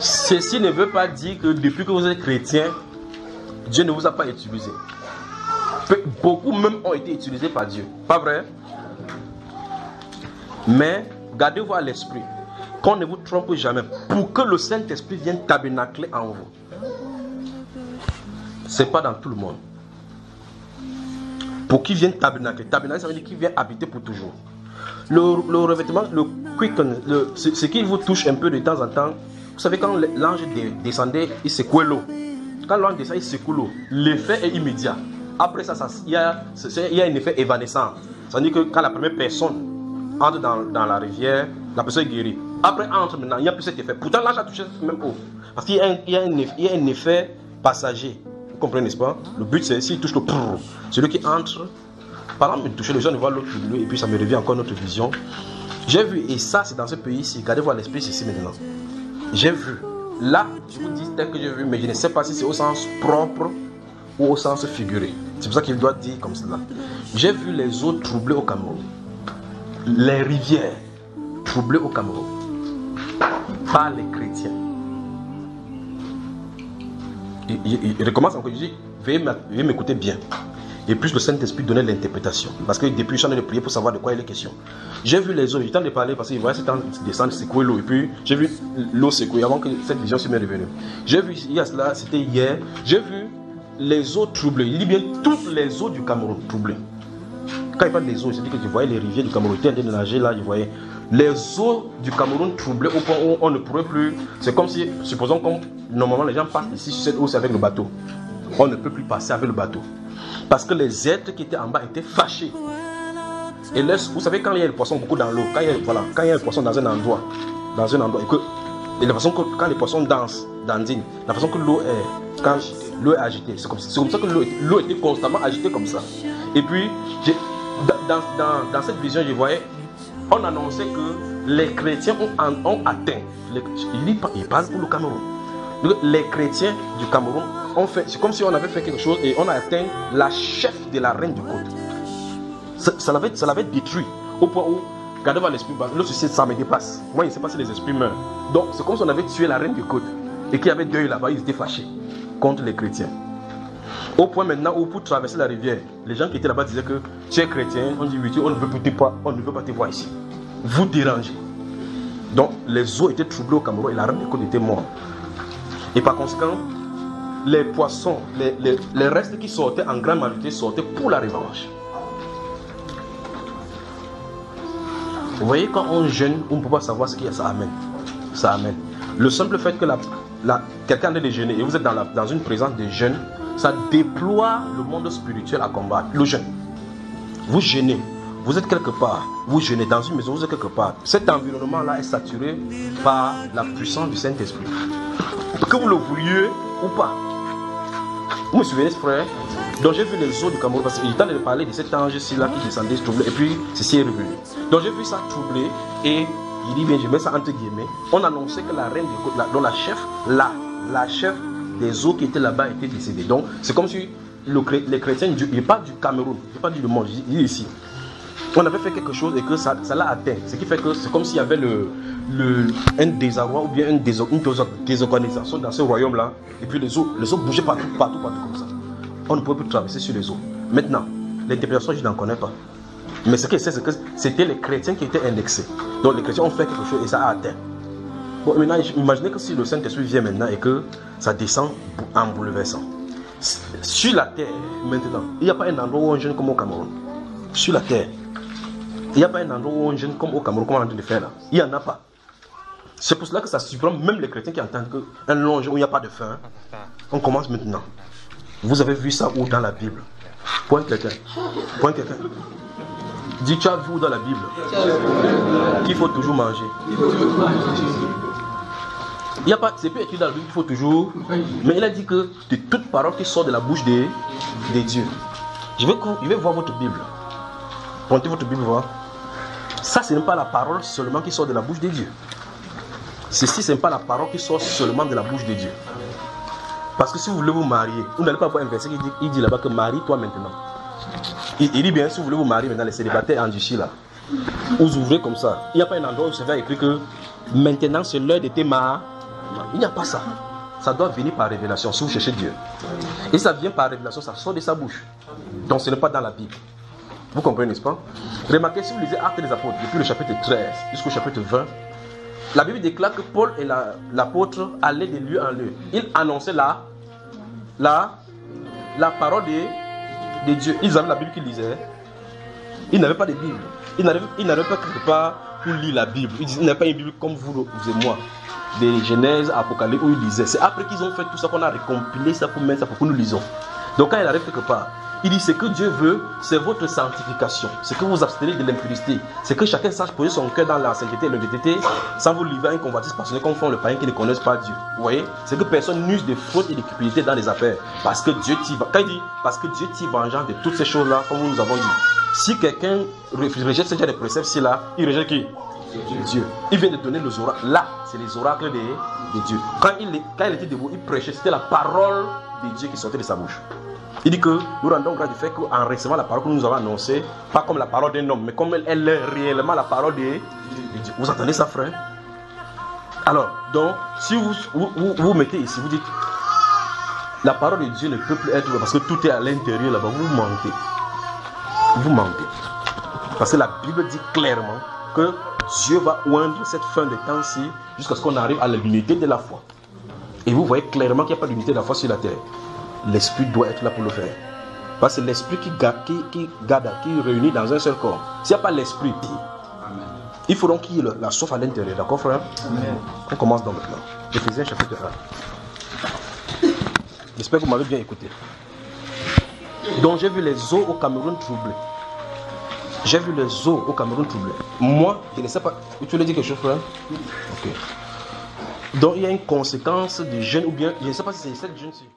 Ceci ne veut pas dire que depuis que vous êtes chrétien, Dieu ne vous a pas utilisé. Beaucoup même ont été utilisés par Dieu. Pas vrai? Mais gardez-vous à l'esprit qu'on ne vous trompe jamais pour que le Saint-Esprit vienne tabernacler en vous. C'est pas dans tout le monde. Pour qu'il vienne tabernacler. Tabernacler, ça veut dire qu'il vient habiter pour toujours. Le revêtement, le quicken, ce qui vous touche un peu de temps en temps. Vous savez, quand l'ange descendait, il secouait l'eau. Quand l'ange descend, il secoue l'eau. L'effet est immédiat. Après ça, il y a un effet évanescent. Ça veut dire que quand la première personne entre dans la rivière, la personne est guérie. Après, entre maintenant, il n'y a plus cet effet. Pourtant, l'ange a touché cette même eau. Parce qu'il y a un effet passager. Vous comprenez, n'est-ce pas? Le but, c'est s'il touche le prrr, celui qui entre, par exemple, me toucher, les gens ne voient l'autre et puis ça me revient encore notre vision. J'ai vu, et ça, c'est dans ce pays-ci. Gardez-vous à l'esprit, c'est ici maintenant. J'ai vu. Là, je vous dis tel que j'ai vu, mais je ne sais pas si c'est au sens propre ou au sens figuré. C'est pour ça qu'il doit dire comme cela. J'ai vu les eaux troublées au Cameroun. Les rivières troublées au Cameroun. Par les chrétiens. Il recommence encore, il dit, veuillez m'écouter bien. Et plus le Saint-Esprit donnait l'interprétation. Parce que depuis, je suis en train de prier pour savoir de quoi il est question. J'ai vu les eaux, j'ai eu le temps de parler parce qu'il voyait cet ange descendre, secouer l'eau. Et puis, j'ai vu l'eau secouer avant que cette vision se m'est revenue. J'ai vu, il y a cela, c'était hier. J'ai vu les eaux troublées. Il dit bien toutes les eaux du Cameroun troublées. Quand il parle des eaux, c'est-à-dire que je voyais les rivières du Cameroun. Il était en train de nager là, je voyais les eaux du Cameroun troublées au point où on ne pourrait plus. C'est comme si, supposons que normalement les gens passent ici sur cette eau, c'est avec le bateau. On ne peut plus passer avec le bateau. Parce que les êtres qui étaient en bas étaient fâchés. Et là, vous savez, quand il y a le poisson beaucoup dans l'eau, quand il y a le poisson dans un endroit, et la façon que quand les poissons dansent, dandinent, la façon que l'eau est, quand l'eau est agitée, c'est comme ça que l'eau était constamment agitée comme ça. Et puis, dans cette vision, je voyais, on annonçait que les chrétiens ont atteint, il parle pour le Cameroun. Donc, les chrétiens du Cameroun ont fait, c'est comme si on avait fait quelque chose et on a atteint la chef de la reine du côte. Ça l'avait détruit au point où, regardez voir l'esprit, le souci, ça me dépasse. Moi, je ne sais pas si les esprits meurent. Donc, c'est comme si on avait tué la reine du côte et qu'il y avait deuil là-bas, ils étaient fâchés contre les chrétiens. Au point maintenant où, pour traverser la rivière, les gens qui étaient là-bas disaient que tu es chrétien, on dit oui, on ne veut pas te voir ici. Vous dérangez. Donc, les eaux étaient troublées au Cameroun et la reine du côte était morte. Et par conséquent, les poissons, les restes qui sortaient en grande majorité sortaient pour la revanche. Vous voyez, quand on jeûne, on ne peut pas savoir ce qu'il y a, ça amène. Ça amène. Le simple fait que quelqu'un est de jeûner et vous êtes dans une présence de jeûne, ça déploie le monde spirituel à combattre. Le jeûne. Vous jeûnez, vous êtes quelque part, vous jeûnez dans une maison, vous êtes quelque part. Cet environnement-là est saturé par la puissance du Saint-Esprit. Que vous le vouliez ou pas. Vous me suivez, frère? Donc j'ai vu les eaux du Cameroun parce qu'il est temps de parler de cet ange-ci là qui descendait, troublé, et puis ceci est revenu. Donc j'ai vu ça troublé et il dit bien, je mets ça entre guillemets. On annonçait que la reine du côte, dont la chef des eaux qui étaient là-bas était décédée. Donc c'est comme si les chrétiens, il n'est pas du Cameroun, il n'est pas du monde, il est ici. On avait fait quelque chose et que ça l'a atteint. Ce qui fait que c'est comme s'il y avait un désarroi ou bien une désorganisation dans ce royaume-là. Et puis les eaux bougeaient partout comme ça. On ne pouvait plus traverser sur les eaux. Maintenant, l'interprétation, je n'en connais pas. Mais ce que c'est que c'était les chrétiens qui étaient indexés. Donc les chrétiens ont fait quelque chose et ça a atteint. Bon, maintenant, imaginez que si le Saint-Esprit vient maintenant et que ça descend en bouleversant. Sur la terre, maintenant, il n'y a pas un endroit où on jeûne comme au Cameroun. Sur la terre. Il n'y a pas un endroit où on jeûne comme au Cameroun, comme on est en train de faire là. Il n'y en a pas. C'est pour cela que ça surprend même les chrétiens qui entendent qu'un long jeûne où il n'y a pas de faim. On commence maintenant. Vous avez vu ça où dans la Bible? Point quelqu'un. Dis, tu as vu où dans la Bible qu'il faut toujours manger? Il n'y a pas, c'est plus écrit dans la Bible qu'il faut toujours. Mais il a dit que de toute parole qui sort de la bouche des dieux. Je vais voir votre Bible. Pointez votre Bible, voir. Ça, ce n'est pas la parole seulement qui sort de la bouche des dieux. Ceci, ce n'est pas la parole qui sort seulement de la bouche des dieux. Parce que si vous voulez vous marier, vous n'allez pas voir un verset qui dit là-bas que marie-toi maintenant. Il dit bien, si vous voulez vous marier maintenant, les célibataires endurcis là, vous ouvrez comme ça. Il n'y a pas un endroit où c'est écrit que maintenant c'est l'heure de te marier. Il n'y a pas ça. Ça doit venir par révélation, si vous cherchez Dieu. Et ça vient par révélation, ça sort de sa bouche. Donc ce n'est pas dans la Bible. Vous comprenez, n'est-ce pas? Remarquez, si vous lisez Actes des Apôtres, depuis le chapitre 13 jusqu'au chapitre 20, la Bible déclare que Paul et l'apôtre allaient de lieu en lieu. Ils annonçaient la parole de Dieu. Ils avaient la Bible qu'ils lisaient. Ils n'avaient pas de Bible. Ils n'avaient pas quelque part pour lire la Bible. Ils n'avaient pas une Bible comme vous et moi. Des Genèse, Apocalypse, où ils lisaient. C'est après qu'ils ont fait tout ça qu'on a récompilé ça pour mettre ça pour que nous lisons. Donc quand il arrive quelque part, il dit ce que Dieu veut, c'est votre sanctification. C'est que vous abstenez de l'impudicité. C'est que chacun sache poser son cœur dans la sainteté et l'honnêteté sans vous livrer à un convoitise passionné comme font les païens qui ne connaissent pas Dieu. Vous voyez? C'est que personne n'use de faute et de cupidité dans les affaires. Parce que Dieu tire. Quand il dit parce que Dieu tire vengeance de toutes ces choses-là, comme nous avons dit. Si quelqu'un rejette ce genre de préceptes là, il rejette qui? Dieu. Il vient de donner les oracles. Là, c'est les oracles de Dieu. Quand il était debout, il prêchait. C'était la parole de Dieu qui sortait de sa bouche. Il dit que nous rendons grâce du fait qu'en recevant la parole que nous avons annoncée, pas comme la parole d'un homme, mais comme elle est réellement la parole de Dieu. Vous entendez ça, frère? Alors, donc, si vous mettez ici, vous dites la parole de Dieu ne peut plus être parce que tout est à l'intérieur là-bas, vous mentez. Vous mentez. Parce que la Bible dit clairement que Dieu va oindre cette fin de temps-ci jusqu'à ce qu'on arrive à l'unité de la foi. Et vous voyez clairement qu'il n'y a pas d'unité de la foi sur la terre. L'esprit doit être là pour le faire. Parce que l'esprit qui réunit dans un seul corps. S'il n'y a pas l'esprit, il faut donc qu'il y ait la soif à l'intérieur. D'accord, frère? Amen. On commence donc maintenant. Éphésiens chapitre 1. J'espère que vous m'avez bien écouté. Donc j'ai vu les eaux au Cameroun troublées. J'ai vu les eaux au Cameroun troublées. Moi, je ne sais pas. Tu voulais dire quelque chose, frère? Ok. Donc il y a une conséquence du jeûne ou bien, je ne sais pas si c'est cette jeûne-ci.